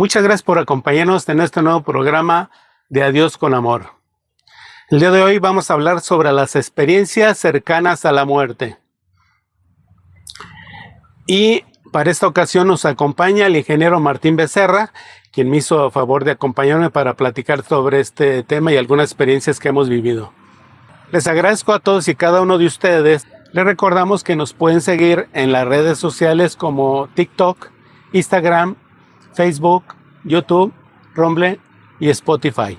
Muchas gracias por acompañarnos en este nuevo programa de Adiós con Amor. El día de hoy vamos a hablar sobre las experiencias cercanas a la muerte. Y para esta ocasión nos acompaña el ingeniero Martín Becerra, quien me hizo a favor de acompañarme para platicar sobre este tema y algunas experiencias que hemos vivido. Les agradezco a todos y cada uno de ustedes. Les recordamos que nos pueden seguir en las redes sociales como TikTok, Instagram, Facebook, YouTube, Rumble y Spotify.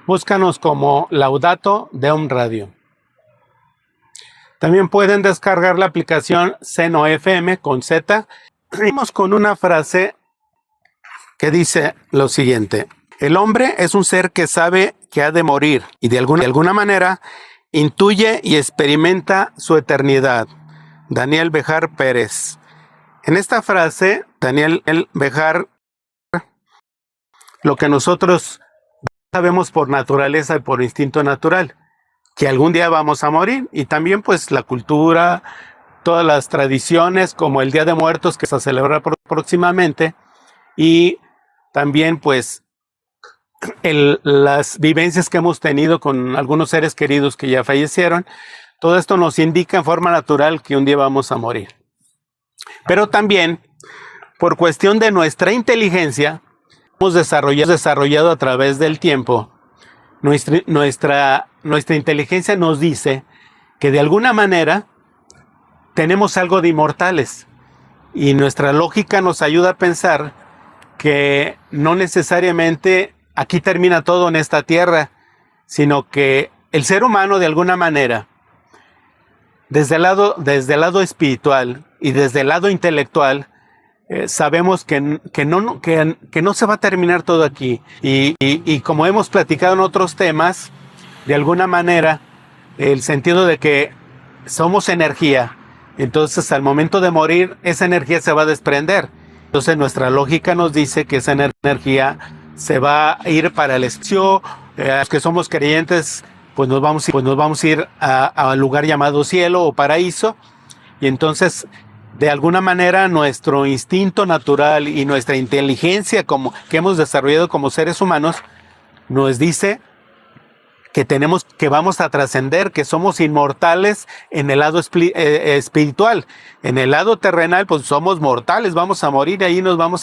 Búscanos como Laudato Deum Radio. También pueden descargar la aplicación Seno FM con Z. Vamos con una frase que dice lo siguiente: el hombre es un ser que sabe que ha de morir y de alguna manera intuye y experimenta su eternidad. Daniel Béjar Pérez. En esta frase, Daniel Béjar, lo que nosotros sabemos por naturaleza y por instinto natural, que algún día vamos a morir, y también pues la cultura, todas las tradiciones como el Día de Muertos que se celebra próximamente, y también pues las vivencias que hemos tenido con algunos seres queridos que ya fallecieron. Todo esto nos indica en forma natural que un día vamos a morir. Pero también, por cuestión de nuestra inteligencia, hemos desarrollado a través del tiempo, nuestra inteligencia nos dice que de alguna manera tenemos algo de inmortales, y nuestra lógica nos ayuda a pensar que no necesariamente aquí termina todo en esta tierra, sino que el ser humano de alguna manera, desde el lado espiritual y desde el lado intelectual, sabemos que no se va a terminar todo aquí. Y como hemos platicado en otros temas, de alguna manera, el sentido de que somos energía, entonces al momento de morir, esa energía se va a desprender. Entonces nuestra lógica nos dice que esa energía se va a ir para el espacio. Los que somos creyentes, pues nos vamos a ir a un lugar llamado cielo o paraíso. Y entonces, de alguna manera, nuestro instinto natural y nuestra inteligencia que hemos desarrollado como seres humanos nos dice que vamos a trascender, que somos inmortales en el lado espiritual. En el lado terrenal, pues somos mortales, vamos a morir, y nomás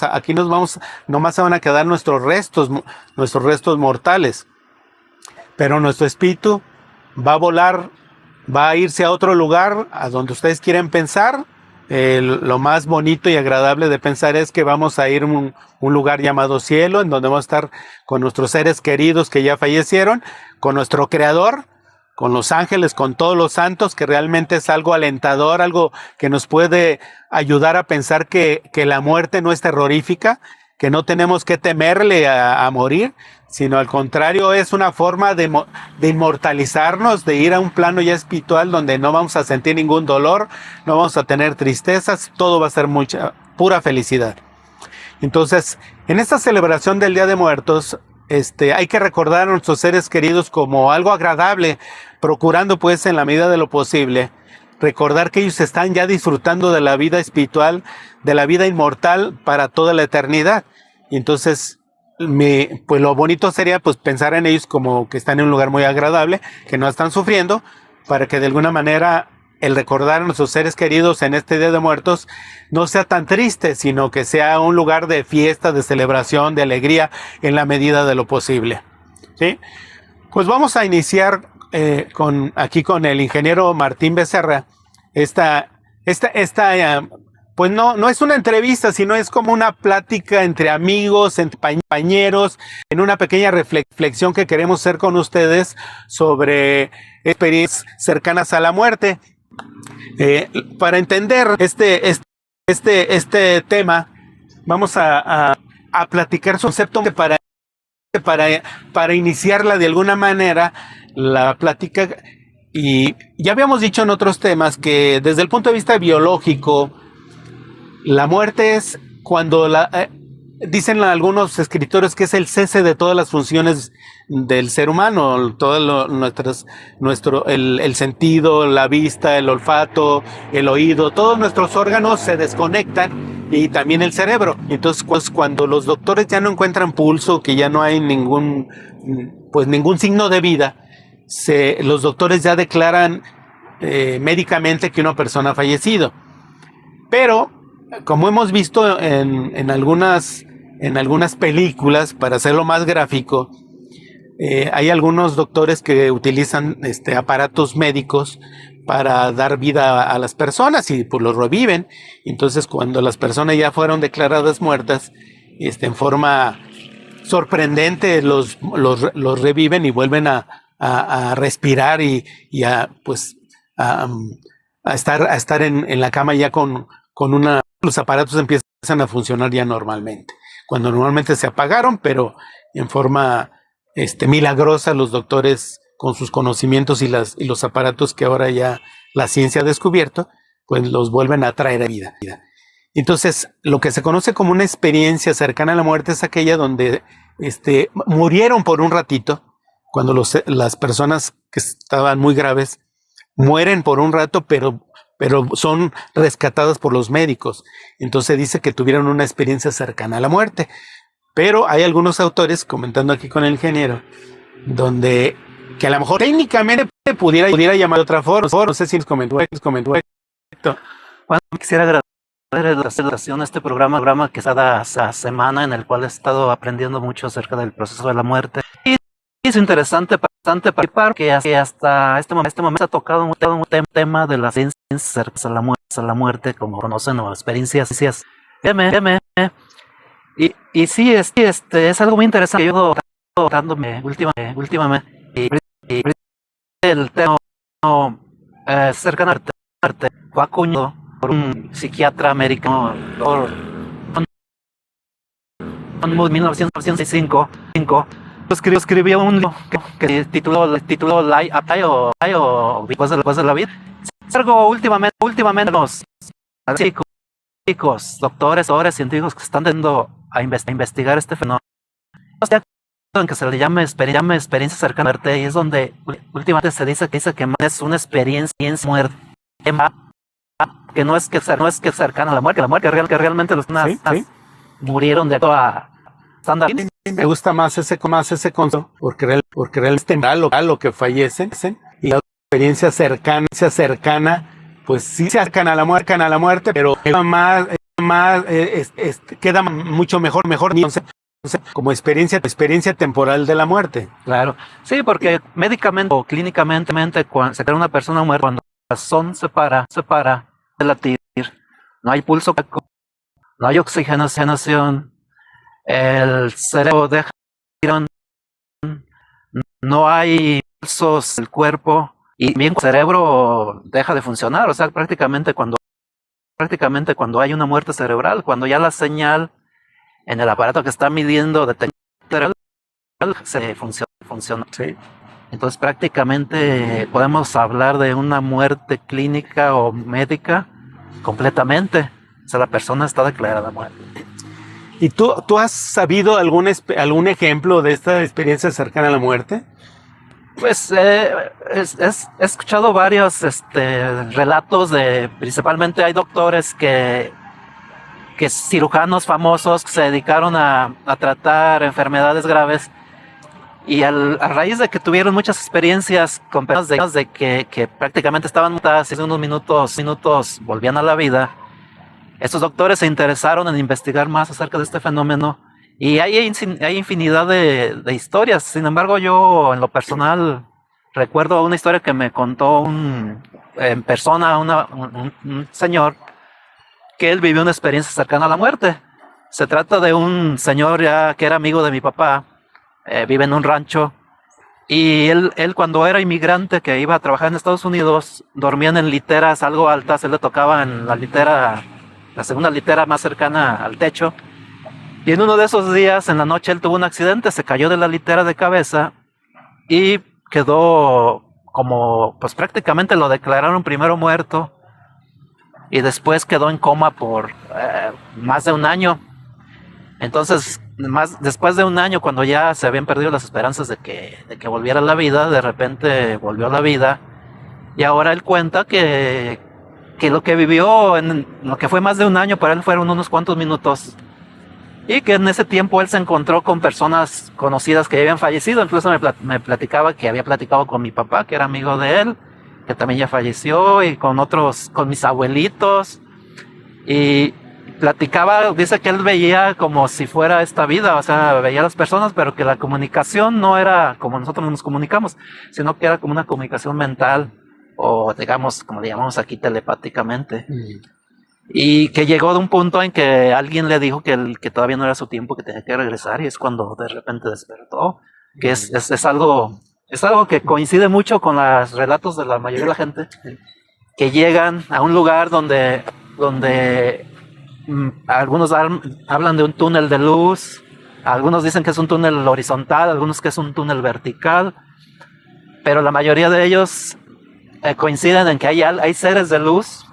se van a quedar nuestros restos mortales. Pero nuestro espíritu va a volar, va a irse a otro lugar, a donde ustedes quieren pensar. Lo más bonito y agradable de pensar es que vamos a ir a un lugar llamado cielo, en donde vamos a estar con nuestros seres queridos que ya fallecieron, con nuestro Creador, con los ángeles, con todos los santos, que realmente es algo alentador, algo que nos puede ayudar a pensar que la muerte no es terrorífica, que no tenemos que temerle a morir, sino al contrario, es una forma de inmortalizarnos, de ir a un plano ya espiritual donde no vamos a sentir ningún dolor, no vamos a tener tristezas, todo va a ser pura felicidad. Entonces, en esta celebración del Día de Muertos, hay que recordar a nuestros seres queridos como algo agradable, procurando pues en la medida de lo posible recordar que ellos están ya disfrutando de la vida espiritual, de la vida inmortal para toda la eternidad. Y entonces, pues lo bonito sería pues pensar en ellos como que están en un lugar muy agradable, que no están sufriendo, para que de alguna manera el recordar a nuestros seres queridos en este Día de Muertos no sea tan triste, sino que sea un lugar de fiesta, de celebración, de alegría en la medida de lo posible. ¿Sí? Pues vamos a iniciar aquí con el ingeniero Martín Becerra. Pues no es una entrevista, sino es como una plática entre amigos, entre compañeros, en una pequeña reflexión que queremos hacer con ustedes sobre experiencias cercanas a la muerte. Para entender este tema, vamos a platicar su concepto para iniciarla de alguna manera, la plática. Y ya habíamos dicho en otros temas que desde el punto de vista biológico, la muerte es cuando dicen algunos escritores que es el cese de todas las funciones del ser humano, todo el sentido, la vista, el olfato, el oído, todos nuestros órganos se desconectan y también el cerebro. Entonces, pues, cuando los doctores ya no encuentran pulso, que ya no hay ningún signo de vida, los doctores ya declaran médicamente que una persona ha fallecido. Pero, como hemos visto en algunas películas, para hacerlo más gráfico, hay algunos doctores que utilizan aparatos médicos para dar vida a las personas y pues los reviven. Entonces, cuando las personas ya fueron declaradas muertas, en forma sorprendente los reviven y vuelven a respirar y a estar en la cama ya con los aparatos empiezan a funcionar ya normalmente. Cuando normalmente se apagaron, pero en forma milagrosa, los doctores, con sus conocimientos y los aparatos que ahora ya la ciencia ha descubierto, pues los vuelven a traer a vida. Entonces, lo que se conoce como una experiencia cercana a la muerte es aquella donde murieron por un ratito, cuando las personas que estaban muy graves mueren por un rato, pero son rescatadas por los médicos. Entonces dice que tuvieron una experiencia cercana a la muerte. Pero hay algunos autores, comentando aquí con el ingeniero, que a lo mejor técnicamente pudiera llamar de otra forma. No sé si nos comentó. Bueno, quisiera agradecer la celebración de este programa que está cada semana, en el cual he estado aprendiendo mucho acerca del proceso de la muerte. Y es interesante, bastante participar, que hasta este momento ha tocado un tema de las ciencias a la muerte, como conocen, o experiencias. Y sí, es algo muy interesante que yo he estado dándome últimamente. Y el tema cercano a la muerte fue acuñado por un psiquiatra americano en 1965. Escribió un libro que tituló Life o Después de la vida. Es algo últimamente los científicos, doctores, científicos que están teniendo a investigar este fenómeno, en que se le llama experiencia cercana a la muerte, y es donde últimamente se dice que es una experiencia muerte, que no es que cercana a la muerte, que realmente los personas murieron de toda estándar. Me gusta más ese concepto, porque realmente a lo que fallecen, y la experiencia cercana, pues sí se acercan a la muerte, pero queda mucho mejor entonces, como experiencia temporal de la muerte. Claro, sí, porque médicamente o clínicamente, cuando se crea una persona muerta, cuando el corazón se para de latir, no hay pulso, no hay oxigenación, el cerebro deja de, no hay pulsos del cuerpo, y bien el cerebro deja de funcionar. O sea, prácticamente cuando hay una muerte cerebral, cuando ya la señal en el aparato que está midiendo de cerebral se funciona. Sí. Entonces prácticamente podemos hablar de una muerte clínica o médica completamente. O sea, la persona está declarada muerta. ¿Y tú has sabido algún ejemplo de esta experiencia cercana a la muerte? Pues he escuchado varios relatos principalmente hay doctores que cirujanos famosos que se dedicaron a tratar enfermedades graves, y a raíz de que tuvieron muchas experiencias con personas de que prácticamente estaban muertas y en unos minutos volvían a la vida, estos doctores se interesaron en investigar más acerca de este fenómeno. Y hay infinidad de historias. Sin embargo, yo en lo personal recuerdo una historia que me contó en persona un señor, que él vivió una experiencia cercana a la muerte. Se trata de un señor ya que era amigo de mi papá, vive en un rancho, y él cuando era inmigrante, que iba a trabajar en Estados Unidos, dormían en literas algo altas. Él le tocaba en la segunda litera más cercana al techo. Y en uno de esos días, en la noche, él tuvo un accidente, se cayó de la litera de cabeza y quedó pues prácticamente lo declararon primero muerto, y después quedó en coma por más de un año. Entonces, después de un año, cuando ya se habían perdido las esperanzas de que volviera a la vida, de repente volvió a la vida, y ahora él cuenta que que lo que vivió en lo que fue más de un año para él fueron unos cuantos minutos. Y que en ese tiempo él se encontró con personas conocidas que ya habían fallecido. Incluso me platicaba que había platicado con mi papá, que era amigo de él, que también ya falleció, y con otros, con mis abuelitos. Y platicaba, dice que él veía como si fuera esta vida, o sea, veía a las personas, pero que la comunicación no era como nosotros nos comunicamos, sino que era como una comunicación mental, o digamos, como le llamamos aquí, telepáticamente. Y que llegó de un punto en que alguien le dijo que todavía no era su tiempo, que tenía que regresar, y es cuando de repente despertó, que es algo que coincide mucho con los relatos de la mayoría de la gente, que llegan a un lugar donde algunos hablan de un túnel de luz, algunos dicen que es un túnel horizontal, algunos que es un túnel vertical, pero la mayoría de ellos coinciden en que hay seres de luz,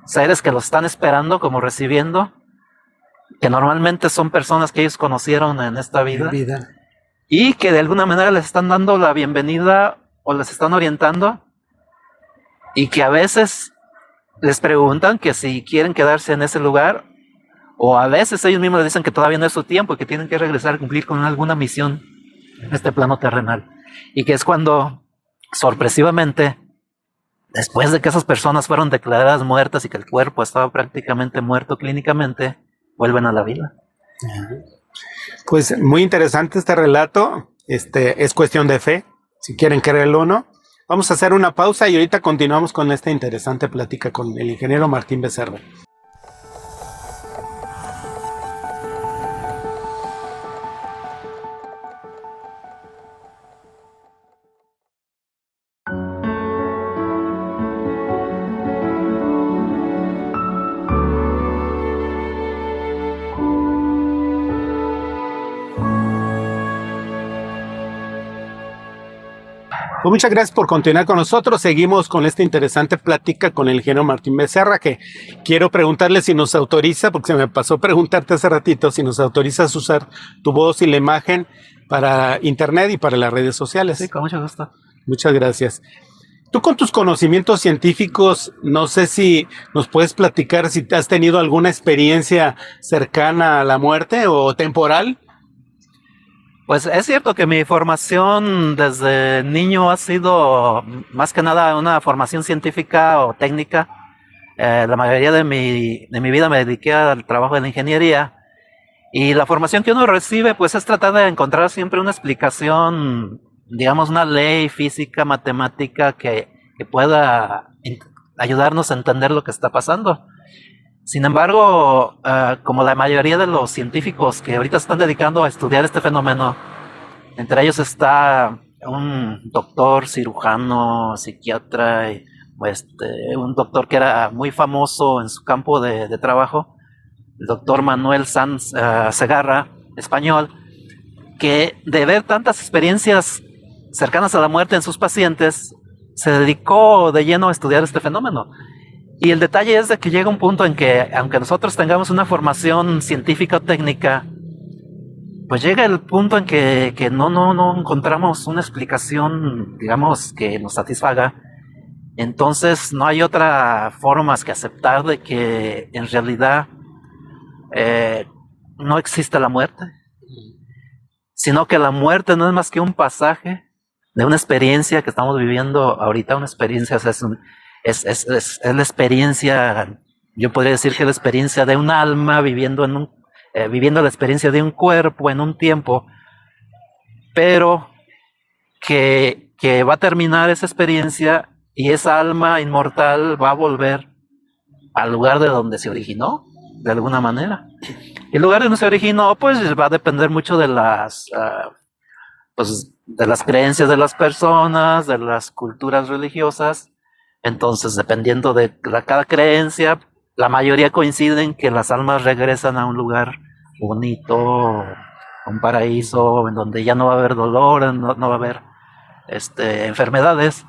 seres que los están esperando, como recibiendo, que normalmente son personas que ellos conocieron en esta vida, y que de alguna manera les están dando la bienvenida o les están orientando, y que a veces les preguntan que si quieren quedarse en ese lugar, o a veces ellos mismos les dicen que todavía no es su tiempo y que tienen que regresar a cumplir con alguna misión en este plano terrenal. Y que es cuando, sorpresivamente, después de que esas personas fueron declaradas muertas y que el cuerpo estaba prácticamente muerto clínicamente, vuelven a la vida. Pues muy interesante este relato. Es cuestión de fe, si quieren creerlo o no. Vamos a hacer una pausa y ahorita continuamos con esta interesante plática con el ingeniero Martín Becerra. Pues muchas gracias por continuar con nosotros. Seguimos con esta interesante plática con el ingeniero Martín Becerra, que quiero preguntarle si nos autoriza, porque se me pasó preguntarte hace ratito, si nos autorizas usar tu voz y la imagen para internet y para las redes sociales. Sí, con mucho gusto. Muchas gracias. Tú con tus conocimientos científicos, no sé si nos puedes platicar si has tenido alguna experiencia cercana a la muerte o temporal. Pues es cierto que mi formación desde niño ha sido más que nada una formación científica o técnica. La mayoría de mi vida me dediqué al trabajo de la ingeniería, y la formación que uno recibe pues es tratar de encontrar siempre una explicación, digamos una ley física, matemática que pueda ayudarnos a entender lo que está pasando. Sin embargo, como la mayoría de los científicos que ahorita se están dedicando a estudiar este fenómeno, entre ellos está un doctor, cirujano, psiquiatra, y, un doctor que era muy famoso en su campo de trabajo, el doctor Manuel Sanz Segarra, español, que de ver tantas experiencias cercanas a la muerte en sus pacientes, se dedicó de lleno a estudiar este fenómeno. Y el detalle es de que llega un punto en que, aunque nosotros tengamos una formación científica o técnica, pues llega el punto en que no encontramos una explicación, digamos, que nos satisfaga. Entonces no hay otra forma más que aceptar de que en realidad no existe la muerte, sino que la muerte no es más que un pasaje de una experiencia que estamos viviendo ahorita, una experiencia, o sea, es la experiencia, yo podría decir que la experiencia de un alma viviendo viviendo la experiencia de un cuerpo en un tiempo, pero que va a terminar esa experiencia y esa alma inmortal va a volver al lugar de donde se originó, de alguna manera. Y el lugar donde se originó, pues va a depender mucho de de las creencias de las personas, de las culturas religiosas. Entonces, dependiendo de cada creencia, la mayoría coinciden que las almas regresan a un lugar bonito, un paraíso, en donde ya no va a haber dolor, no va a haber enfermedades.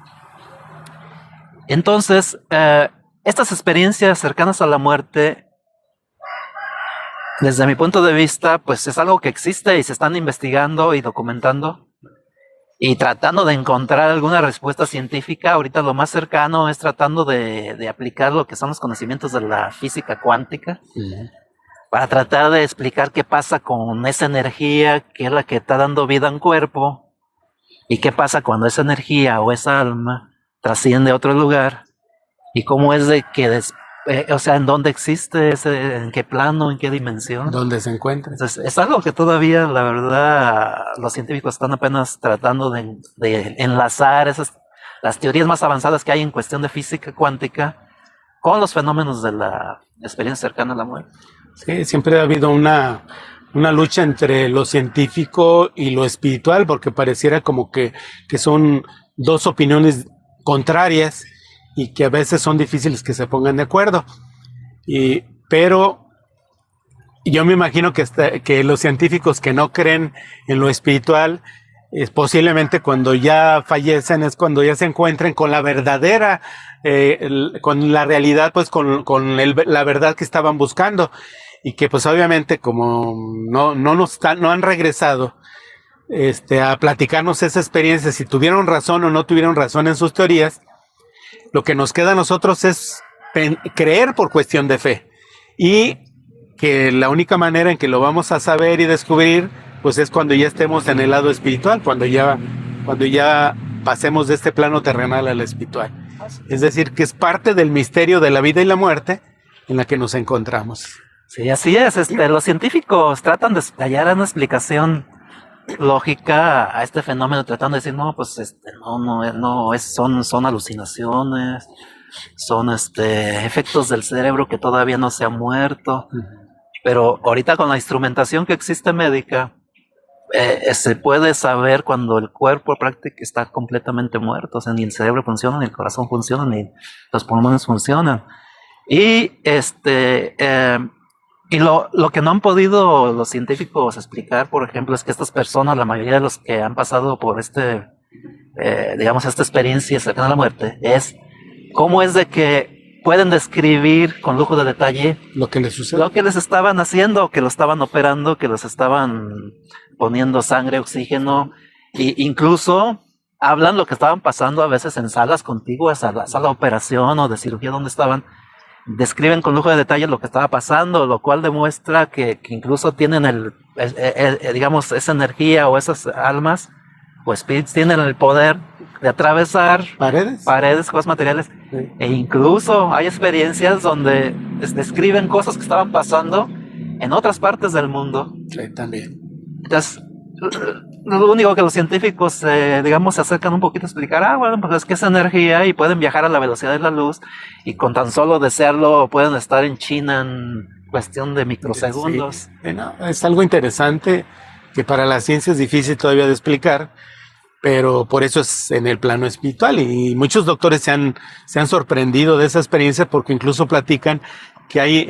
Entonces, estas experiencias cercanas a la muerte, desde mi punto de vista, pues es algo que existe y se están investigando y documentando. y tratando de encontrar alguna respuesta científica. Ahorita lo más cercano es tratando de aplicar lo que son los conocimientos de la física cuántica, para tratar de explicar qué pasa con esa energía que es la que está dando vida a un cuerpo, y qué pasa cuando esa energía o esa alma trasciende a otro lugar, y cómo es de que o sea, en dónde existe ese, en qué plano, en qué dimensión. ¿Dónde se encuentra? Entonces, es algo que todavía, la verdad, los científicos están apenas tratando de enlazar las teorías más avanzadas que hay en cuestión de física cuántica con los fenómenos de la experiencia cercana a la muerte. Sí, siempre ha habido una lucha entre lo científico y lo espiritual, porque pareciera como que son dos opiniones contrarias y que a veces son difíciles que se pongan de acuerdo. Pero yo me imagino que los científicos que no creen en lo espiritual, posiblemente cuando ya fallecen es cuando ya se encuentren con la verdadera, con la realidad, pues con la verdad que estaban buscando, y que pues obviamente como no han regresado a platicarnos esa experiencia, si tuvieron razón o no tuvieron razón en sus teorías, lo que nos queda a nosotros es creer por cuestión de fe, y que la única manera en que lo vamos a saber y descubrir pues es cuando ya estemos en el lado espiritual, cuando ya pasemos de este plano terrenal al espiritual. Es decir, que es parte del misterio de la vida y la muerte en la que nos encontramos. Sí, así es. Los científicos tratan de hallar una explicación lógica a este fenómeno, tratando de decir, no, pues son alucinaciones, son efectos del cerebro que todavía no se ha muerto. Pero ahorita con la instrumentación que existe médica, se puede saber cuando el cuerpo prácticamente está completamente muerto. O sea, ni el cerebro funciona, ni el corazón funciona, ni los pulmones funcionan. Y lo que no han podido los científicos explicar, por ejemplo, es que estas personas, la mayoría de los que han pasado por esta experiencia cercana a la muerte, es cómo es de que pueden describir con lujo de detalle lo que les sucede, lo que les estaban haciendo, que lo estaban operando, que los estaban poniendo sangre, oxígeno, e incluso hablan lo que estaban pasando a veces en salas contiguas a la sala de operación o de cirugía donde estaban. Describen con lujo de detalle lo que estaba pasando, lo cual demuestra que incluso tienen digamos, esa energía o esas almas o spirits tienen el poder de atravesar paredes, cosas materiales. Sí. E incluso hay experiencias donde describen cosas que estaban pasando en otras partes del mundo. Sí, también. Entonces, lo único que los científicos, digamos, se acercan un poquito a explicar, bueno, pues es que es energía y pueden viajar a la velocidad de la luz y con tan solo desearlo pueden estar en China en cuestión de microsegundos. Sí. Bueno, es algo interesante que para la ciencia es difícil todavía de explicar, pero por eso es en el plano espiritual, y muchos doctores se han sorprendido de esa experiencia, porque incluso platican que hay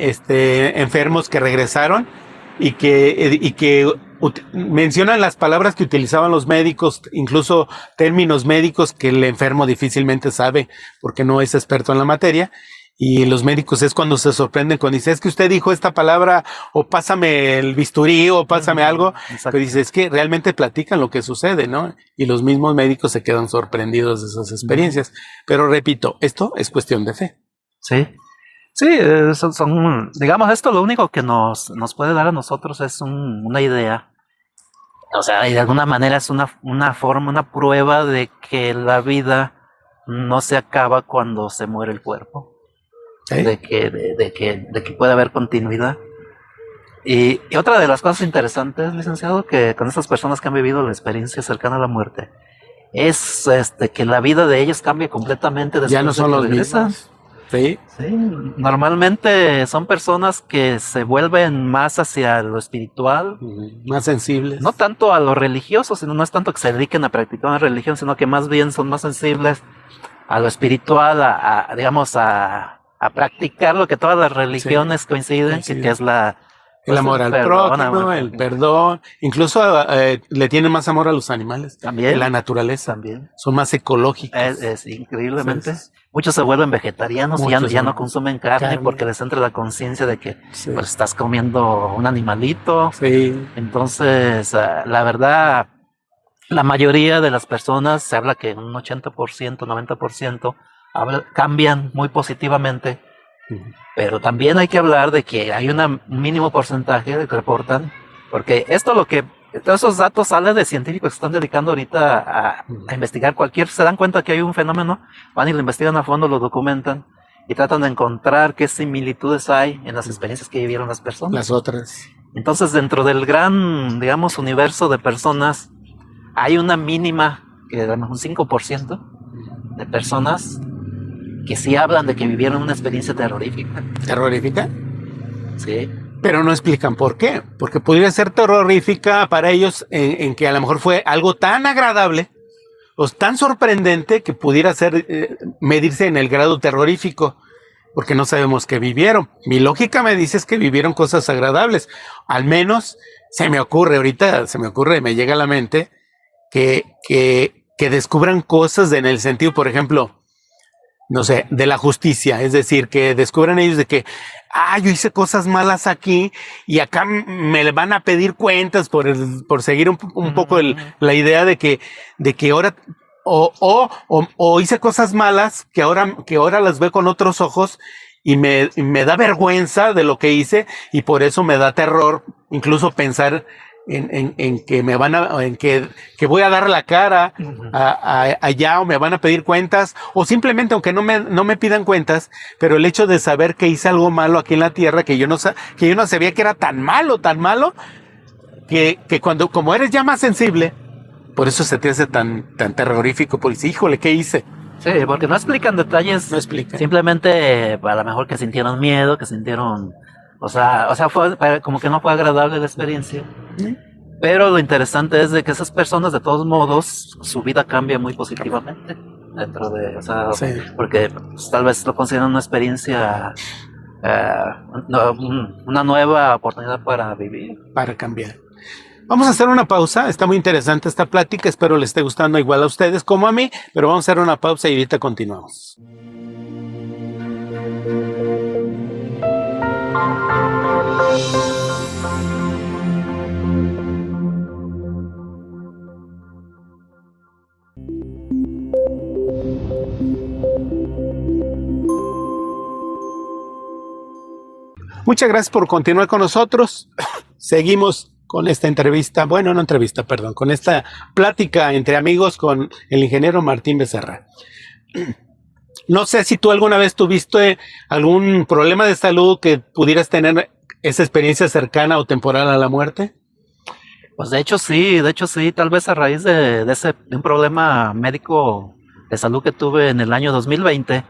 enfermos que regresaron y que mencionan las palabras que utilizaban los médicos, incluso términos médicos que el enfermo difícilmente sabe porque no es experto en la materia, y los médicos es cuando se sorprenden cuando dice, es que usted dijo esta palabra, o pásame el bisturí, o pásame algo. Pero dice, es que realmente platican lo que sucede, ¿no? Y los mismos médicos se quedan sorprendidos de esas experiencias. Pero repito, esto es cuestión de fe. Sí. Sí, digamos, esto lo único que nos puede dar a nosotros es una idea. O sea, y de alguna manera es una forma, una prueba de que la vida no se acaba cuando se muere el cuerpo. ¿Sí? De que puede haber continuidad. Y otra de las cosas interesantes, licenciado, que con estas personas que han vivido la experiencia cercana a la muerte, es que la vida de ellos cambia completamente después. Ya no son los mismos. Sí. Sí, normalmente son personas que se vuelven más hacia lo espiritual, más sensibles. No tanto a lo religioso, sino no es tanto que se dediquen a practicar una religión, sino que más bien son más sensibles a lo espiritual, digamos, a practicar lo que todas las religiones coinciden, que es el amor al prójimo, el perdón. Incluso le tienen más amor a los animales. También. A la naturaleza. También. Son más ecológicos. Es increíblemente. Sí. Muchos se vuelven vegetarianos y ya no consumen carne porque les entra la conciencia de que pues, estás comiendo un animalito. Sí. Entonces, la verdad, la mayoría de las personas, se habla que un 80%, 90% cambian muy positivamente, pero también hay que hablar de que hay un mínimo porcentaje que reportan, porque todos esos datos salen de científicos que están dedicando ahorita a investigar se dan cuenta que hay un fenómeno, van y lo investigan a fondo, lo documentan y tratan de encontrar qué similitudes hay en las experiencias que vivieron las personas. Las otras. Entonces, dentro del gran, digamos, universo de personas, hay una mínima, que un 5% de personas que sí hablan de que vivieron una experiencia terrorífica. ¿Terrorífica? Sí. Pero no explican por qué. Porque podría ser terrorífica para ellos en que a lo mejor fue algo tan agradable o tan sorprendente que pudiera medirse en el grado terrorífico, porque no sabemos qué vivieron. Mi lógica me dice es que vivieron cosas agradables. Al menos me llega a la mente que descubran cosas en el sentido, por ejemplo, no sé, de la justicia. Es decir, que descubran ellos de que, yo hice cosas malas aquí y acá me van a pedir cuentas por seguir un poco la idea de que ahora o hice cosas malas que ahora las veo con otros ojos y me da vergüenza de lo que hice y por eso me da terror incluso pensar en que voy a dar la cara allá o me van a pedir cuentas o simplemente aunque no me pidan cuentas, pero el hecho de saber que hice algo malo aquí en la tierra que yo no sabía que era tan malo que como eres ya más sensible, por eso se te hace tan terrorífico, pues híjole, ¿qué hice? Sí, porque no explican detalles. No explican. Simplemente a lo mejor que sintieron miedo, que sintieron, o sea, fue como que no fue agradable la experiencia. Pero lo interesante es de que esas personas, de todos modos, su vida cambia muy positivamente dentro de, sí. Porque pues, tal vez lo consideran una experiencia, una nueva oportunidad para vivir. Para cambiar. Vamos a hacer una pausa, está muy interesante esta plática, espero les esté gustando igual a ustedes como a mí, pero vamos a hacer una pausa y ahorita continuamos. Muchas gracias por continuar con nosotros. Seguimos con esta con esta plática entre amigos con el ingeniero Martín Becerra. No sé si tú alguna vez tuviste algún problema de salud que pudieras tener esa experiencia cercana o temporal a la muerte. Pues de hecho sí, tal vez a raíz de un problema médico de salud que tuve en el año 2020,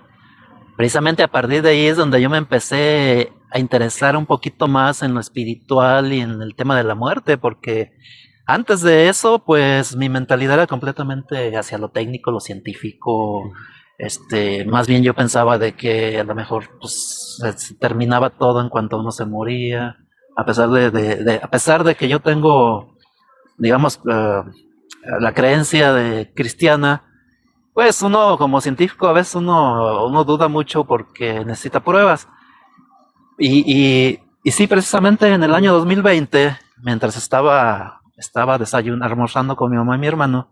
precisamente a partir de ahí es donde yo me empecé a interesar un poquito más en lo espiritual y en el tema de la muerte, porque antes de eso, pues mi mentalidad era completamente hacia lo técnico, lo científico. Más bien yo pensaba de que a lo mejor pues, se terminaba todo en cuanto uno se moría, a pesar de que yo tengo, digamos, la creencia cristiana. Pues uno como científico a veces uno duda mucho porque necesita pruebas. Y sí, precisamente en el año 2020, mientras estaba almorzando con mi mamá y mi hermano,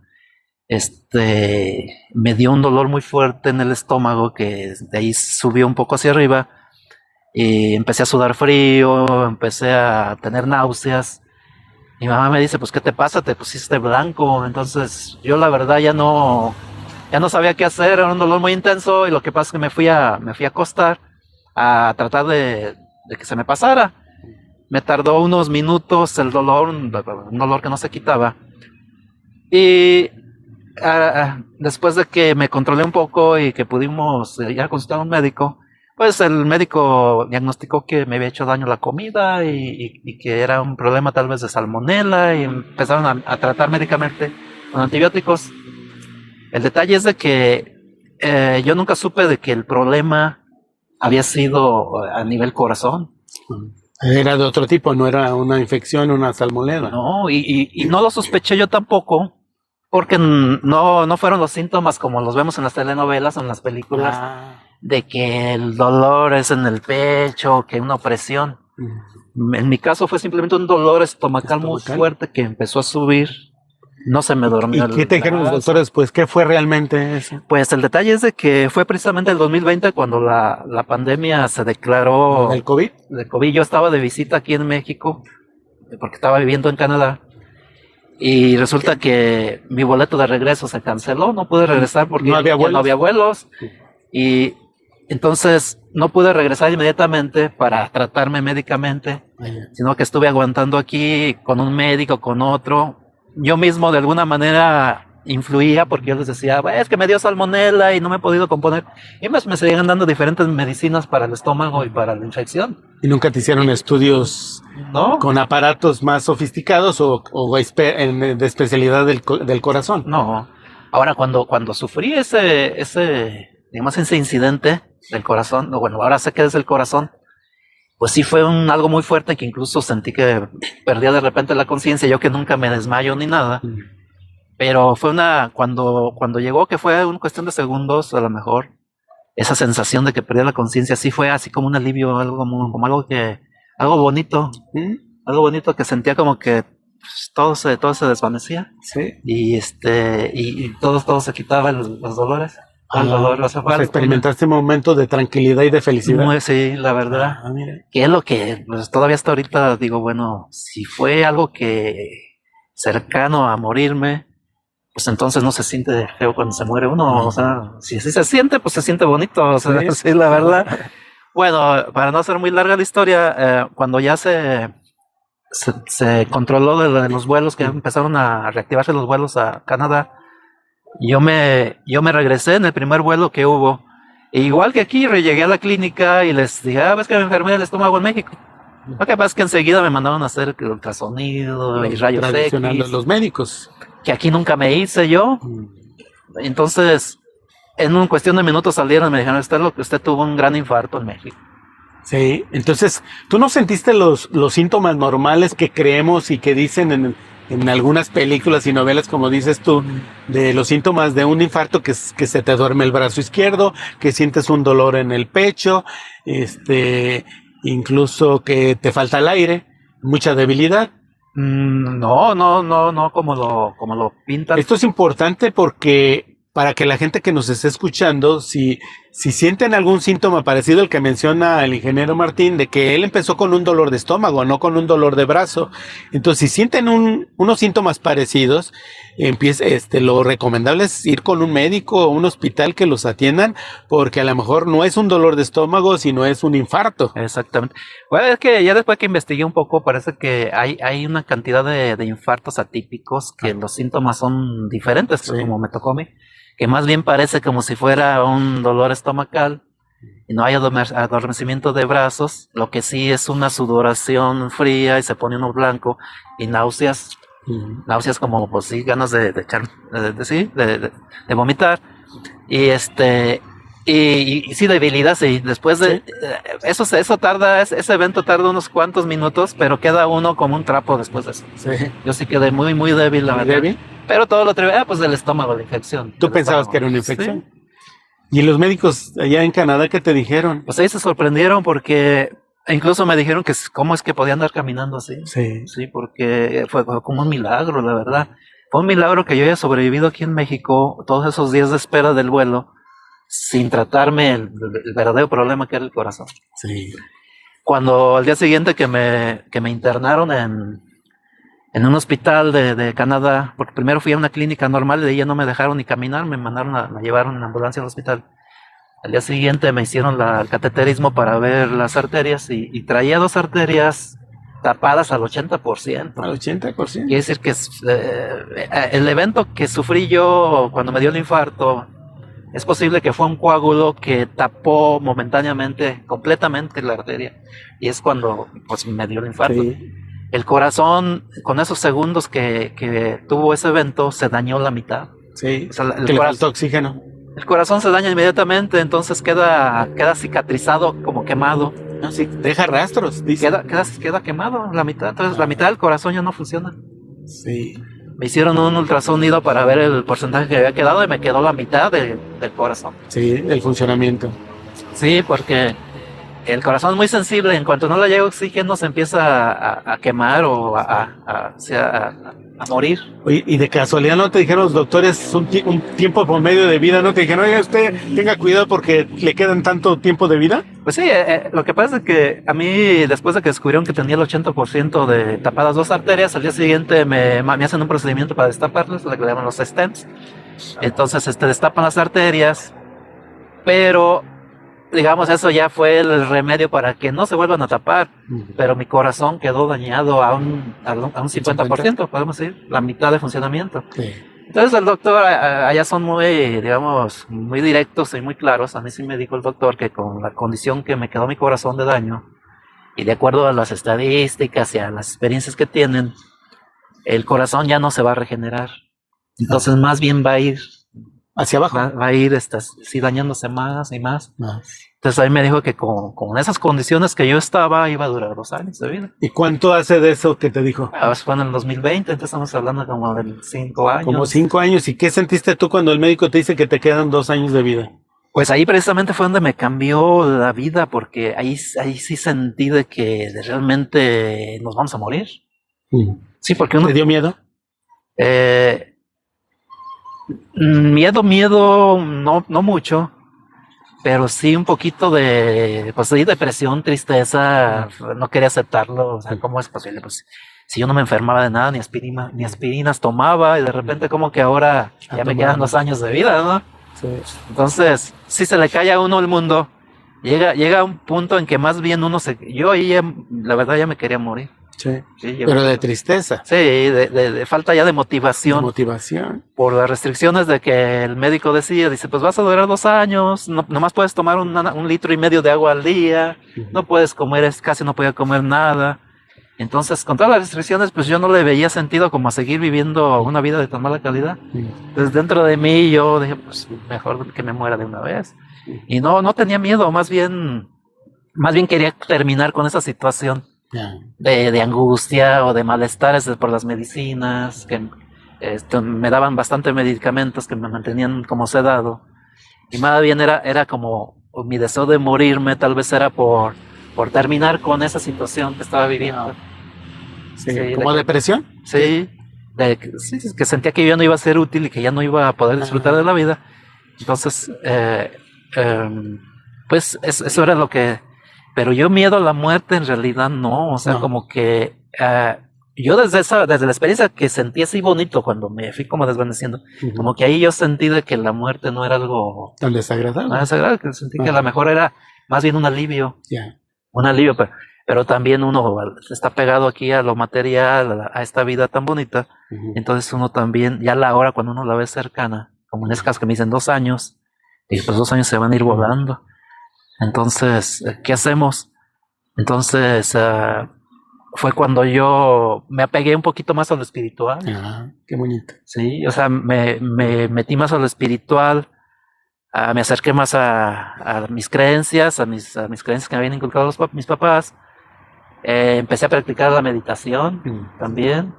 me dio un dolor muy fuerte en el estómago que de ahí subió un poco hacia arriba y empecé a sudar frío, empecé a tener náuseas. Mi mamá me dice, pues ¿qué te pasa? Te pusiste blanco. Entonces yo la verdad ya no sabía qué hacer, era un dolor muy intenso y lo que pasa es que me fui a acostar a tratar de que se me pasara. Me tardó unos minutos el dolor, un dolor que no se quitaba. Y después de que me controlé un poco y que pudimos ir a consultar a un médico, pues el médico diagnosticó que me había hecho daño la comida y que era un problema tal vez de salmonela y empezaron a tratar médicamente con antibióticos. El detalle es de que yo nunca supe de que el problema había sido a nivel corazón. Era de otro tipo, no era una infección, una salmonela. No, y no lo sospeché yo tampoco, porque no fueron los síntomas como los vemos en las telenovelas o en las películas, de que el dolor es en el pecho, que una opresión. En mi caso fue simplemente un dolor estomacal muy fuerte que empezó a subir No se me durmió. ¿Y qué te dijeron los doctores? Pues, ¿qué fue realmente eso? Pues el detalle es de que fue precisamente el 2020 cuando la pandemia se declaró. ¿El COVID? De COVID. Yo estaba de visita aquí en México, porque estaba viviendo en Canadá. Y resulta que mi boleto de regreso se canceló, no pude regresar porque no había vuelos. No había vuelos. Y entonces no pude regresar inmediatamente para tratarme médicamente, sino que estuve aguantando aquí con un médico, con otro. Yo mismo de alguna manera influía porque yo les decía, es que me dio salmonela y no me he podido componer. Y me seguían dando diferentes medicinas para el estómago y para la infección. ¿Y nunca te hicieron estudios con aparatos más sofisticados o de especialidad del corazón? No. Ahora, cuando sufrí ese incidente del corazón, bueno, ahora sé que es el corazón, pues sí fue algo muy fuerte que incluso sentí que perdía de repente la conciencia, yo que nunca me desmayo ni nada. Pero fue cuando llegó, que fue una cuestión de segundos, a lo mejor, esa sensación de que perdía la conciencia, sí fue así como un alivio, algo como algo bonito, algo bonito que sentía como que pues, todo se desvanecía. Sí. Y todo se quitaba los dolores. El dolor, experimentaste un momento de tranquilidad y de felicidad. Sí, la verdad. Que es lo que pues, todavía hasta ahorita digo, bueno, si fue algo que cercano a morirme, pues entonces no se siente feo cuando se muere uno. O sea, si así se siente, pues se siente bonito. O sea, sí, la verdad. Bueno, para no hacer muy larga la historia, cuando ya se controló de los vuelos, que empezaron a reactivarse los vuelos a Canadá, yo me regresé en el primer vuelo que hubo. E igual que aquí, llegué a la clínica y les dije, ves que me enfermé del estómago en México. Lo que pasa es que enseguida me mandaron a hacer el ultrasonido y rayos X. Los médicos. Que aquí nunca me hice yo. Entonces, en una cuestión de minutos salieron y me dijeron, usted tuvo un gran infarto en México. Sí, entonces, ¿tú no sentiste los síntomas normales que creemos y que dicen en algunas películas y novelas, como dices tú, de los síntomas de un infarto, que se te duerme el brazo izquierdo, que sientes un dolor en el pecho, incluso que te falta el aire, mucha debilidad? No, como lo pintan. Esto es importante porque para que la gente que nos esté escuchando, si sienten algún síntoma parecido al que menciona el ingeniero Martín, de que él empezó con un dolor de estómago, no con un dolor de brazo. Entonces, si sienten unos síntomas parecidos, lo recomendable es ir con un médico o un hospital que los atiendan, porque a lo mejor no es un dolor de estómago, sino es un infarto. Exactamente. Bueno, es que ya después que investigué un poco, parece que hay una cantidad de infartos atípicos que los síntomas son diferentes, como me tocó a mí, que más bien parece como si fuera un dolor estomacal y no hay adormecimiento de brazos, lo que sí es una sudoración fría y se pone uno blanco y náuseas, como pues sí, ganas de vomitar y sí, debilidad, sí. Después de eso tarda, ese evento tarda unos cuantos minutos, pero queda uno como un trapo después de eso. Sí. Yo sí quedé muy, muy débil, la verdad. ¿Débil? Pero todo lo atreví, pues del estómago, la infección. ¿Tú pensabas que era una infección? Sí. ¿Y los médicos allá en Canadá qué te dijeron? Pues ahí se sorprendieron porque incluso me dijeron que cómo es que podía andar caminando así. Sí. Sí, porque fue como un milagro, la verdad. Fue un milagro que yo haya sobrevivido aquí en México todos esos días de espera del vuelo sin tratarme el verdadero problema que era el corazón. Sí. Cuando al día siguiente que me internaron en un hospital de Canadá, porque primero fui a una clínica normal y de ahí ya no me dejaron ni caminar, me llevaron en ambulancia al hospital. Al día siguiente me hicieron el cateterismo para ver las arterias y traía 2 arterias tapadas al 80%. ¿Al 80%? Quiere decir que el evento que sufrí yo cuando me dio el infarto, es posible que fue un coágulo que tapó momentáneamente, completamente la arteria. Y es cuando pues me dio el infarto. Sí. El corazón, con esos segundos que tuvo ese evento, se dañó la mitad. Sí, o sea, le faltó oxígeno. El corazón se daña inmediatamente, entonces queda cicatrizado, como quemado. No, sí, deja rastros, dice. Queda quemado la mitad, entonces la mitad del corazón ya no funciona. Sí. Me hicieron un ultrasonido para ver el porcentaje que había quedado y me quedó la mitad del corazón. Sí, del funcionamiento. Sí, porque el corazón es muy sensible. En cuanto no le llega oxígeno, se empieza a quemar o a morir. Oye, y de casualidad no te dijeron los doctores un tiempo por medio de vida, no te dijeron, oye, usted tenga cuidado porque le quedan tanto tiempo de vida. Pues sí, lo que pasa es que a mí, después de que descubrieron que tenía el 80% de tapadas 2 arterias, al día siguiente me hacen un procedimiento para destaparlas, lo que llaman los stents. Entonces destapan las arterias, pero digamos, eso ya fue el remedio para que no se vuelvan a tapar, pero mi corazón quedó dañado a un 50%, podemos decir, la mitad de funcionamiento. Sí. Entonces el doctor, allá son muy, digamos, muy directos y muy claros. A mí sí me dijo el doctor que con la condición que me quedó mi corazón de daño, y de acuerdo a las estadísticas y a las experiencias que tienen, el corazón ya no se va a regenerar. Entonces más bien va a ir hacia abajo. Va a ir sí, dañándose más y más. Entonces ahí me dijo que con esas condiciones que yo estaba iba a durar 2 años de vida. ¿Y cuánto hace de eso que te dijo? Fue en el 2020, entonces estamos hablando como de 5 años. Como 5 años. ¿Y qué sentiste tú cuando el médico te dice que te quedan 2 años de vida? Pues ahí precisamente fue donde me cambió la vida, porque ahí sí sentí de que realmente nos vamos a morir. Sí, porque uno... ¿Te dio miedo? Miedo, no mucho, pero sí un poquito de, pues sí, depresión, tristeza, no quería aceptarlo. O sea, ¿cómo es posible? Pues si yo no me enfermaba de nada, ni aspirinas tomaba, y de repente como que ahora ya me quedan 2 años de vida, ¿no? Sí. Entonces, si se le cae a uno el mundo, llega a un punto en que más bien yo ahí la verdad ya me quería morir. Sí, pero de tristeza. Sí, de falta ya de motivación. De motivación. Por las restricciones de que el médico dice, pues vas a durar 2 años, nomás puedes tomar 1,5 litros de agua al día, no puedes comer, casi no podía comer nada. Entonces, con todas las restricciones, pues yo no le veía sentido como a seguir viviendo una vida de tan mala calidad. Entonces, dentro de mí yo dije, pues mejor que me muera de una vez. Y no tenía miedo, más bien quería terminar con esa situación. De angustia o de malestares por las medicinas, que me daban bastante medicamentos que me mantenían como sedado, y más bien era como mi deseo de morirme, tal vez era por terminar con esa situación que estaba viviendo. Sí, ¿como depresión? Sí, que sentía que yo ya no iba a ser útil y que ya no iba a poder disfrutar de la vida. Entonces, pues eso era lo que... Pero yo miedo a la muerte en realidad no, o sea, como que yo desde la experiencia que sentí así bonito cuando me fui como desvaneciendo, como que ahí yo sentí de que la muerte no era algo tan desagradable. Que sentí que a lo mejor era más bien un alivio, un alivio, pero también uno está pegado aquí a lo material, a esta vida tan bonita, entonces uno también, ya la hora cuando uno la ve cercana, como en ese caso que me dicen 2 años, y pues 2 años se van a ir volando. Entonces, ¿qué hacemos? Entonces, fue cuando yo me apegué un poquito más a lo espiritual. Qué bonito. Sí, o sea, me metí más a lo espiritual, me acerqué más a mis creencias, a mis creencias que me habían inculcado mis papás. Empecé a practicar la meditación también.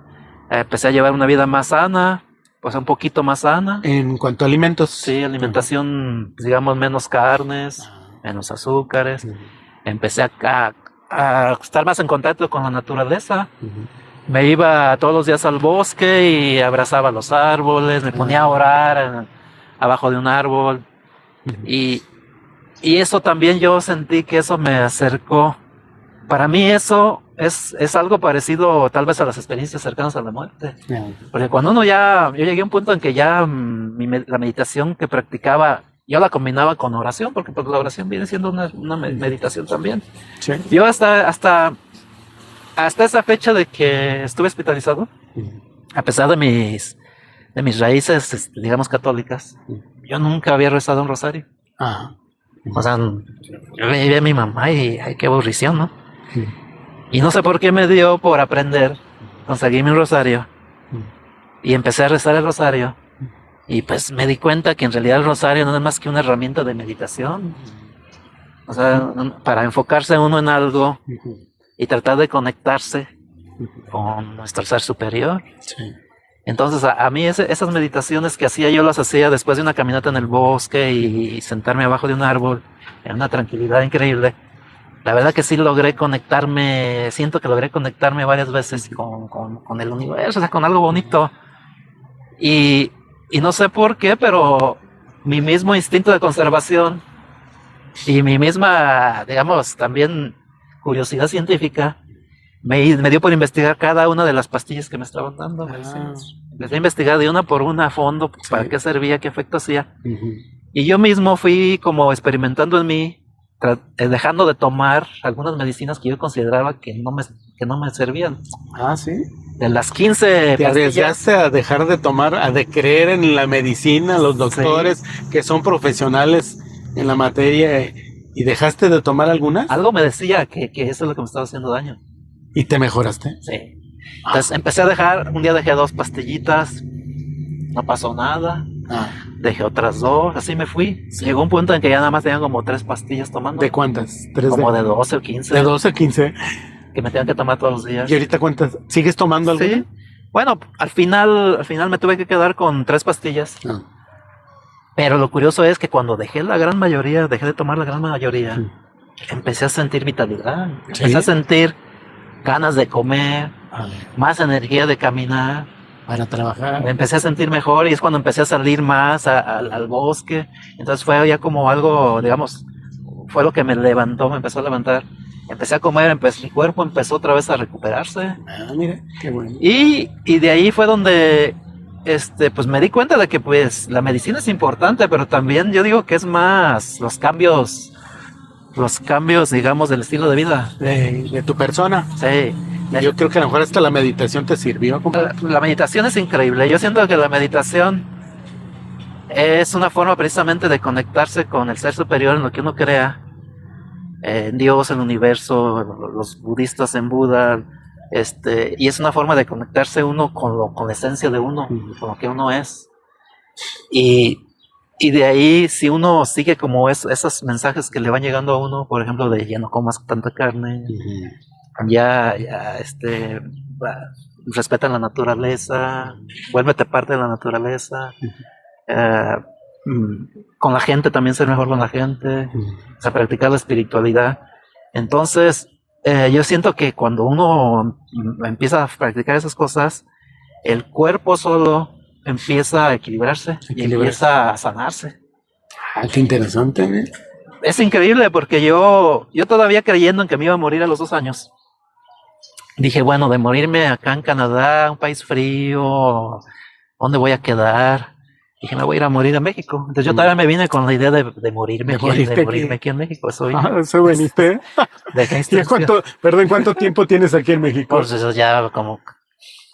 Empecé a llevar una vida más sana, pues un poquito más sana. En cuanto a alimentos. Sí, alimentación, digamos, menos carnes, menos azúcares. Empecé a estar más en contacto con la naturaleza. Me iba todos los días al bosque y abrazaba los árboles, me ponía a orar abajo de un árbol. Y eso también yo sentí que eso me acercó. Para mí eso es algo parecido tal vez a las experiencias cercanas a la muerte. Porque cuando yo llegué a un punto en que ya la meditación que practicaba, yo la combinaba con oración, porque pues, la oración viene siendo una meditación también. Sí. Yo hasta esa fecha de que estuve hospitalizado, a pesar de mis raíces, digamos, católicas, yo nunca había rezado un rosario. O sea, yo veía a mi mamá y ay, qué aburrición, ¿no? Y no sé por qué me dio por aprender, conseguí mi rosario y empecé a rezar el rosario. Y pues me di cuenta que en realidad el rosario no es más que una herramienta de meditación. O sea, para enfocarse uno en algo y tratar de conectarse con nuestro ser superior. Sí. Entonces a mí esas meditaciones que hacía, yo las hacía después de una caminata en el bosque y sentarme abajo de un árbol, en una tranquilidad increíble. la verdad que sí logré conectarme, siento que logré conectarme varias veces con el universo, o sea, con algo bonito. Y, y no sé por qué, pero mi mismo instinto de conservación y mi misma, digamos, también curiosidad científica me dio por investigar cada una de las pastillas que me estaban dando. Empecé a investigar de una por una a fondo, para qué servía, qué efecto hacía. Y yo mismo fui como experimentando en mí, dejando de tomar algunas medicinas que yo consideraba que no me servían. Ah, sí. De las 15 Te pastillas. arriesgaste a dejar de tomar, de creer en la medicina, los doctores que son profesionales en la materia, y dejaste de tomar algunas. Algo me decía que eso es lo que me estaba haciendo daño. ¿Y te mejoraste? Sí. Entonces empecé a dejar, un día dejé 2 pastillitas, no pasó nada. Dejé otras 2, así me fui. Sí. Llegó un punto en que ya nada más tenía como 3 pastillas tomando. ¿De cuántas? Como de 12 o 15. De 12 o 15. Que me tenían que tomar todos los días. ¿Y ahorita cuántas? ¿Sigues tomando alguna? Sí. Bueno, al final me tuve que quedar con 3 pastillas. Pero lo curioso es que cuando dejé de tomar la gran mayoría, empecé a sentir vitalidad. Empecé a sentir ganas de comer, más energía de caminar. Para trabajar. Me empecé a sentir mejor y es cuando empecé a salir más al bosque. Entonces fue ya como algo, digamos, fue lo que me empezó a levantar. Empecé a comer, mi cuerpo empezó otra vez a recuperarse. Mira, qué bueno. Y de ahí fue donde pues me di cuenta de que pues la medicina es importante, pero también yo digo que es más los cambios, digamos, del estilo de vida. De tu persona. Sí. Yo creo que a lo mejor hasta la meditación te sirvió. La meditación es increíble. Yo siento que la meditación es una forma precisamente de conectarse con el ser superior en lo que uno crea, en Dios, en el universo, los budistas en Buda, y es una forma de conectarse uno con la esencia de uno, con lo que uno es. Y de ahí, si uno sigue como esos mensajes que le van llegando a uno, por ejemplo, de ya no comas tanta carne, ya respeta la naturaleza, vuélvete parte de la naturaleza, con la gente también ser mejor con la gente, o sea, practicar la espiritualidad. Entonces, yo siento que cuando uno empieza a practicar esas cosas, el cuerpo solo empieza a equilibrarse. Y empieza a sanarse. Qué interesante, ¿eh? Es increíble porque yo todavía creyendo en que me iba a morir a los 2 años, dije, bueno, de morirme acá en Canadá, un país frío, ¿dónde voy a quedar? Dije, me voy a ir a morir a México. Entonces yo todavía me vine con la idea de morirme aquí en México. Eso veniste. ¿Cuánto tiempo tienes aquí en México? Pues eso ya como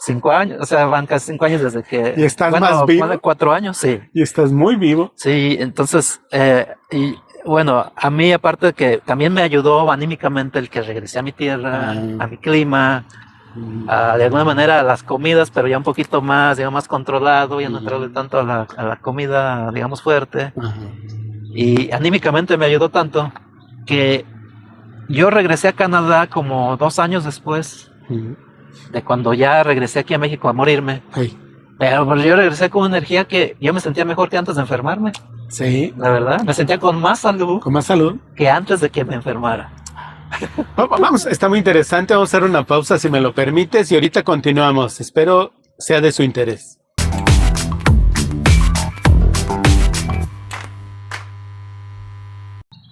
5 años, o sea, van casi 5 años desde que... ¿Y estás más vivo? 4 años, sí. Y estás muy vivo. Sí, entonces, y bueno, a mí aparte de que también me ayudó anímicamente el que regresé a mi tierra, a mi clima, de alguna manera a las comidas, pero ya un poquito más, digamos, más controlado, ya no entrarle tanto a la comida, digamos, fuerte. Y anímicamente me ayudó tanto que yo regresé a Canadá como 2 años después de cuando ya regresé aquí a México a morirme. Pero pues, yo regresé con una energía que yo me sentía mejor que antes de enfermarme. Sí. La verdad, me sentía con más salud. Con más salud. Que antes de que me enfermara. Vamos, está muy interesante. Vamos a hacer una pausa si me lo permites y ahorita continuamos. Espero sea de su interés.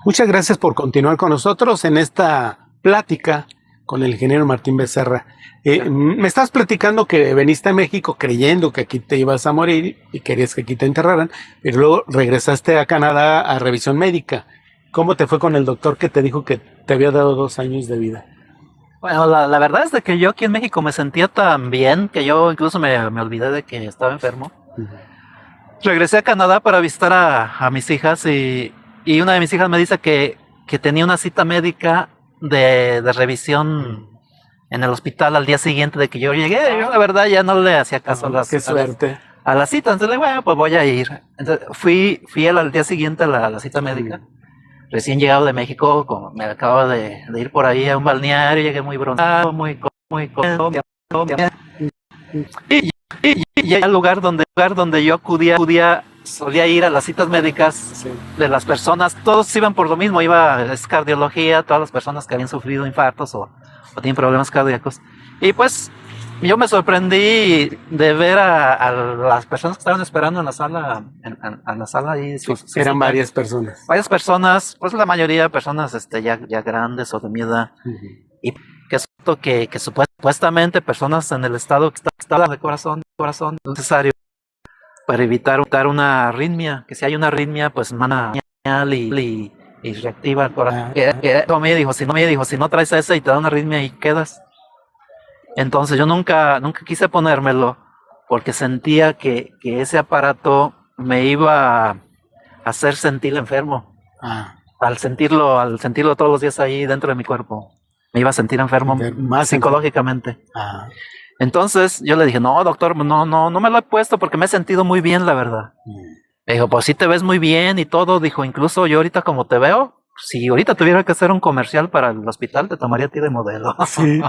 Muchas gracias por continuar con nosotros en esta plática con el ingeniero Martín Becerra. Me estabas platicando que veniste a México creyendo que aquí te ibas a morir y querías que aquí te enterraran, pero luego regresaste a Canadá a revisión médica. ¿Cómo te fue con el doctor que te dijo que te había dado 2 años de vida? Bueno, la verdad es de que yo aquí en México me sentía tan bien que yo incluso me olvidé de que estaba enfermo. Regresé a Canadá para visitar a mis hijas y una de mis hijas me dice que tenía una cita médica de revisión en el hospital al día siguiente de que yo llegué. Yo la verdad ya no le hacía caso qué suerte. A la cita. Entonces, bueno, pues voy a ir. Entonces, fui al día siguiente a la cita médica. Recién llegado de México, me acababa de ir por ahí a un balneario, llegué muy bronceado, muy y al lugar donde yo acudía solía ir a las citas médicas Sí. de las personas, todos iban por lo mismo, es cardiología, todas las personas que habían sufrido infartos o tienen problemas cardíacos. Y pues yo me sorprendí de ver a las personas que estaban esperando en la sala, en la sala ahí. Eran varias personas. Varias personas, pues la mayoría de personas ya grandes o de mi edad. Y que es cierto que supuestamente personas en el estado que está de corazón necesario para evitar una arritmia, que si hay una arritmia, pues manda señal y reactiva el corazón. Me dijo, si no traes ese y te da una arritmia y quedas. Entonces yo nunca quise ponérmelo porque sentía que ese aparato me iba a hacer sentir enfermo. Al sentirlo todos los días ahí dentro de mi cuerpo, me iba a sentir enfermo más psicológicamente. Entonces yo le dije, no, doctor, no me lo he puesto porque me he sentido muy bien, la verdad. Me dijo, pues sí te ves muy bien y todo. Dijo, incluso yo ahorita como te veo, si ahorita tuviera que hacer un comercial para el hospital, te tomaría a ti de modelo. Sí,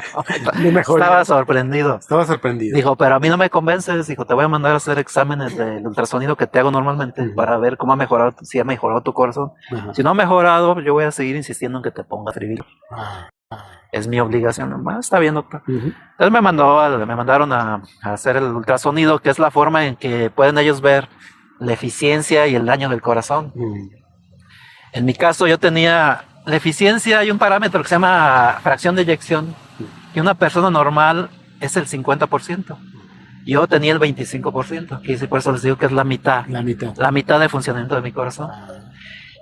Estaba sorprendido. Dijo, pero a mí no me convences. Dijo, te voy a mandar a hacer exámenes del ultrasonido que te hago normalmente para ver cómo ha mejorado, si ha mejorado tu corazón. Si no ha mejorado, yo voy a seguir insistiendo en que te ponga Frivilar. Es mi obligación. Está bien, doctor. Entonces me mandaron a hacer el ultrasonido, que es la forma en que pueden ellos ver la eficiencia y el daño del corazón. En mi caso yo tenía la eficiencia y un parámetro que se llama fracción de eyección, que una persona normal es el 50%. Yo tenía el 25%, que por eso les digo que es la mitad de funcionamiento de mi corazón.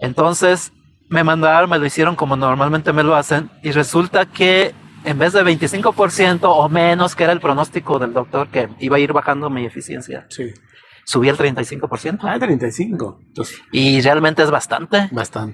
Entonces me lo hicieron como normalmente me lo hacen, y resulta que en vez de 25% o menos, que era el pronóstico del doctor, que iba a ir bajando mi eficiencia, subí el 35%. 35%. Entonces, y realmente es bastante.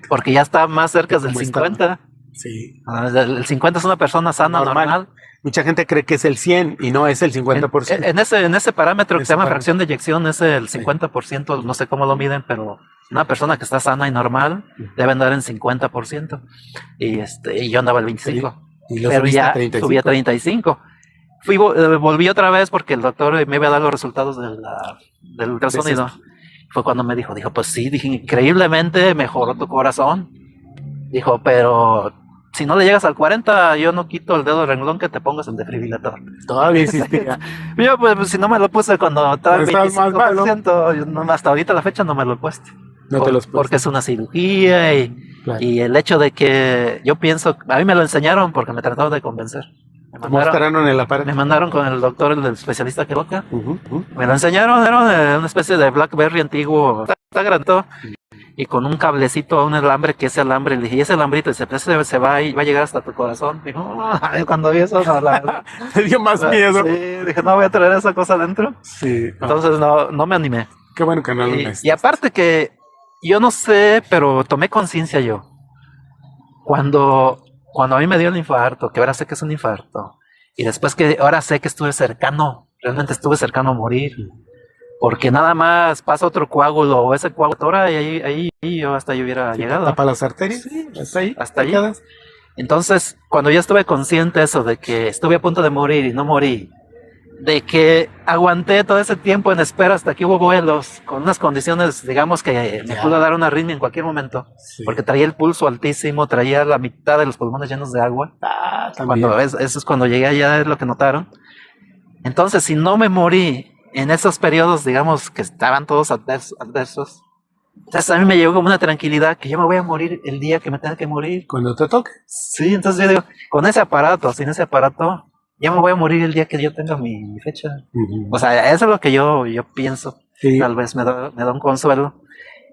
Porque ya está más cerca del 50%. Sí. El 50% es una persona sana, normal. Mucha gente cree que es el 100% y no es el 50%. En ese parámetro que se llama fracción de eyección es el 50%, no sé cómo lo miden, pero una persona que está sana y normal debe andar en 50%. Y yo andaba el 25%. Y lo pero ya 35%. subí a 35%. Volví otra vez porque el doctor me iba a dar los resultados del ultrasonido. Fue cuando me dijo, pues sí, dije, increíblemente mejoró tu corazón. Dijo, pero si no le llegas al 40, yo no quito el dedo del renglón que te pongas el defibrilador. Todavía existía. Yo, pues si no me lo puse cuando estaba el 25%, hasta ahorita la fecha no me lo he puesto. Porque es una cirugía y el hecho de que yo pienso, a mí me lo enseñaron porque me trataron de convencer. Me mandaron con el doctor, el especialista que loca. Me lo enseñaron, era una especie de BlackBerry antiguo, está grande, y con un cablecito, un alambre, que ese alambre, le dije, y ese alambrito, se va y va a llegar hasta tu corazón. Dijo, cuando vi eso, te dio más miedo. Sí, dije, no voy a traer esa cosa adentro. Sí. Entonces no me animé. Qué bueno que no lo necesitas. Y aparte que, yo no sé, pero tomé conciencia yo. Cuando a mí me dio el infarto, que ahora sé que es un infarto, y después que ahora sé que realmente estuve cercano a morir, porque nada más pasa otro coágulo o ese coágulo, y ahí yo hubiera llegado. ¿Tapa las arterias? Sí, hasta ahí. Entonces, cuando ya estuve consciente eso de que estuve a punto de morir y no morí, de que aguanté todo ese tiempo en espera hasta que hubo vuelos con unas condiciones, digamos, que me pudo dar una arritmia en cualquier momento, porque traía el pulso altísimo, traía la mitad de los pulmones llenos de agua. Eso es cuando llegué allá, es lo que notaron. Entonces, si no me morí en esos periodos, digamos, que estaban todos adversos, entonces a mí me llegó como una tranquilidad que yo me voy a morir el día que me tenga que morir. Cuando te toque. Sí, entonces yo digo, sin ese aparato, ya me voy a morir el día que yo tenga mi fecha. O sea, eso es lo que yo pienso. Sí. Tal vez me da un consuelo.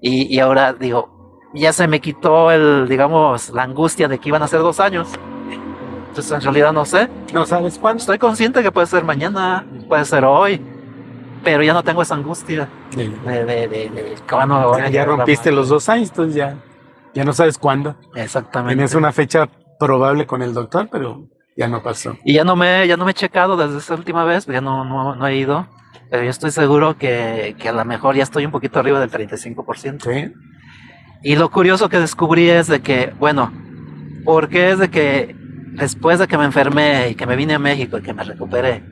Y ahora digo, ya se me quitó la angustia de que iban a ser 2 años. Entonces en realidad no sé. ¿No sabes cuándo? Estoy consciente que puede ser mañana, puede ser hoy, pero ya no tengo esa angustia de cuándo. Ya rompiste los 2 años, entonces ya no sabes cuándo. Exactamente. Tienes una fecha probable con el doctor, pero ya no pasó. Y ya no me he checado desde esa última vez, ya no he ido, pero yo estoy seguro que a lo mejor ya estoy un poquito arriba del 35%. Sí. Y lo curioso que descubrí es de que, porque es de que después de que me enfermé y que me vine a México y que me recuperé,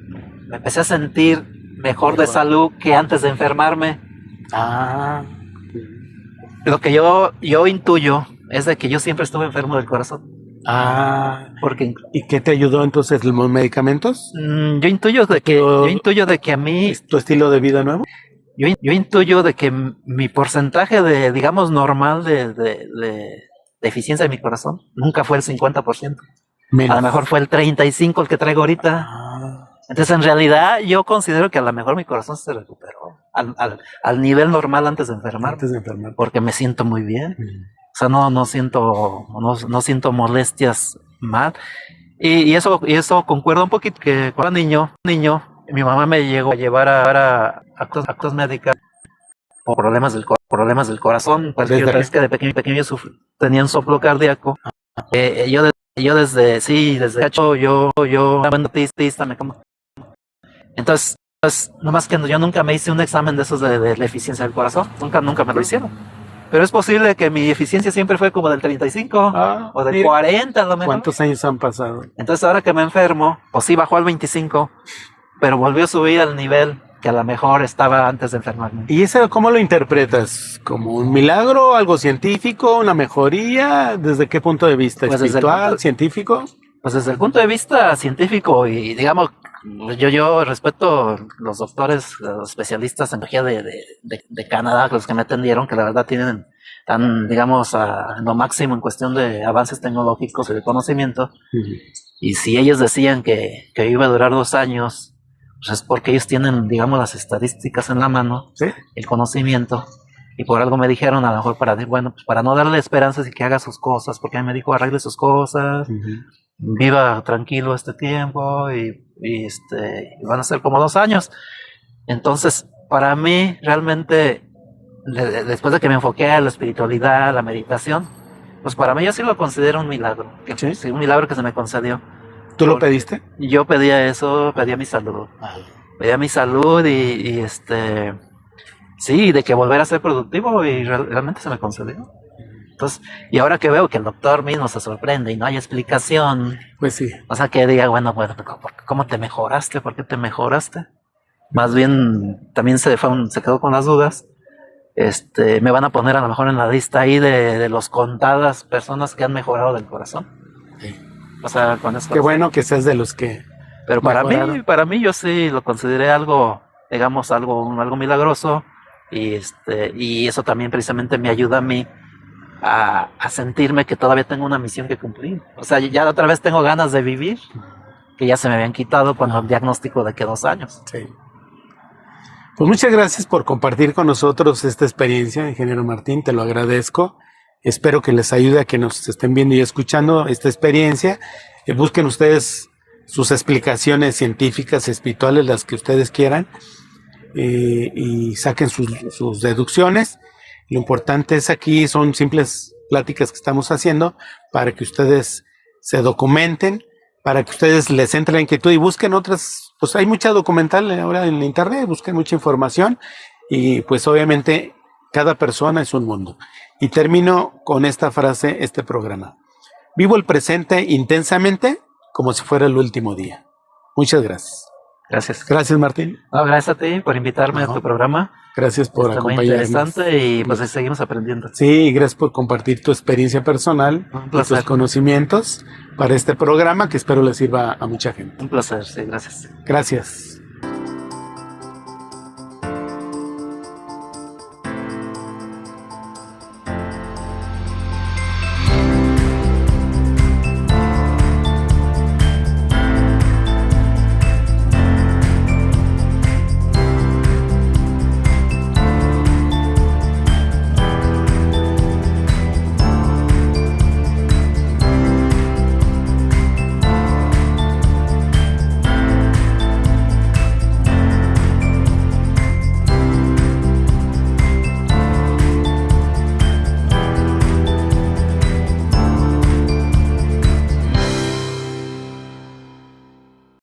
me empecé a sentir mejor de salud que antes de enfermarme. Ah, Lo que yo intuyo es de que yo siempre estuve enfermo del corazón. Porque, ¿y qué te ayudó entonces los medicamentos? Yo intuyo de que a mí... ¿Es tu estilo de vida nuevo? Yo intuyo de que mi porcentaje de, digamos, normal de eficiencia de mi corazón nunca fue el 50%. Menos. A lo mejor fue el 35% el que traigo ahorita. Entonces, en realidad, yo considero que a lo mejor mi corazón se recuperó al nivel normal antes de enfermar. Porque me siento muy bien. O sea, no siento molestias mal. Y eso concuerda un poquito que cuando era niño, mi mamá me llegó a llevar a actos médicos por problemas del corazón. Pues es que de pequeño tenía un soplo cardíaco. Yo desde hecho, yo buen artista, entonces, nomás que yo nunca me hice un examen de esos de la eficiencia del corazón. Nunca me lo hicieron. Pero es posible que mi eficiencia siempre fue como del 35 o del 40 a lo mejor. ¿Cuántos años han pasado? Entonces ahora que me enfermo, pues sí bajó al 25, pero volvió a subir al nivel que a lo mejor estaba antes de enfermarme. ¿Y eso cómo lo interpretas? ¿Como un milagro, algo científico, una mejoría? ¿Desde qué punto de vista? Pues ¿espiritual, científico? Pues desde el punto de vista científico y digamos, yo respeto los doctores, los especialistas en biología de Canadá, los que me atendieron, que la verdad están, digamos, en lo máximo en cuestión de avances tecnológicos y de conocimiento. Y si ellos decían que iba a durar 2 años, pues es porque ellos tienen, digamos, las estadísticas en la mano, ¿sí? El conocimiento. Y por algo me dijeron, a lo mejor para no darle esperanzas y que haga sus cosas, porque a mí me dijo, arregle sus cosas, viva tranquilo este tiempo y van a ser como 2 años. Entonces, para mí, realmente, después de que me enfoqué a la espiritualidad, a la meditación, pues para mí yo sí lo considero un milagro. ¿Sí? Un milagro que se me concedió. ¿Tú lo pediste? Yo pedía eso, pedía mi salud. Pedía mi salud y sí, de que volver a ser productivo y realmente se me concedió. Entonces, y ahora que veo que el doctor mismo se sorprende y no hay explicación, pues sí. O sea, que diga, bueno, ¿cómo te mejoraste? ¿Por qué te mejoraste? Más bien, también se quedó con las dudas. Me van a poner a lo mejor en la lista ahí de los contadas personas que han mejorado del corazón. Sí. O sea, con eso. Qué bueno que seas de los que. Pero para mí yo sí lo consideré algo, digamos, algo milagroso. Y eso también precisamente me ayuda a mí a sentirme que todavía tengo una misión que cumplir. O sea, ya otra vez tengo ganas de vivir, que ya se me habían quitado cuando el diagnóstico de que 2 años. Sí. Pues muchas gracias por compartir con nosotros esta experiencia, ingeniero Martín, te lo agradezco. Espero que les ayude a que nos estén viendo y escuchando esta experiencia. Busquen ustedes sus explicaciones científicas, espirituales, las que ustedes quieran, y saquen sus deducciones. Lo importante es aquí, son simples pláticas que estamos haciendo para que ustedes se documenten, para que ustedes les entre la inquietud y busquen otras, pues hay mucha documental ahora en internet, busquen mucha información y pues obviamente cada persona es un mundo. Y termino con esta frase, este programa. Vivo el presente intensamente como si fuera el último día. Muchas gracias. Gracias. Gracias, Martín. No, gracias a ti por invitarme a tu programa. Gracias por acompañarnos. Muy interesante y pues seguimos aprendiendo. Sí, gracias por compartir tu experiencia personal y tus conocimientos para este programa que espero les sirva a mucha gente. Un placer, sí, gracias. Gracias.